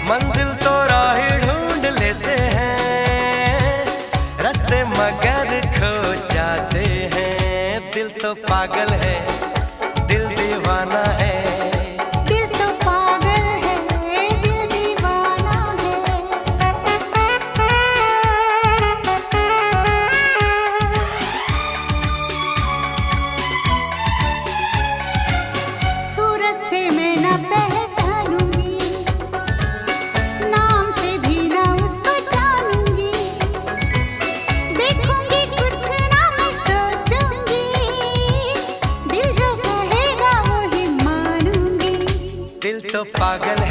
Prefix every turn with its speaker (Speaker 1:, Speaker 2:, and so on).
Speaker 1: मंजिल तो राह ढूंढ लेते हैं, रास्ते मगर खो जाते हैं। दिल तो पागल है, दिल दीवाना है। दिल तो पागल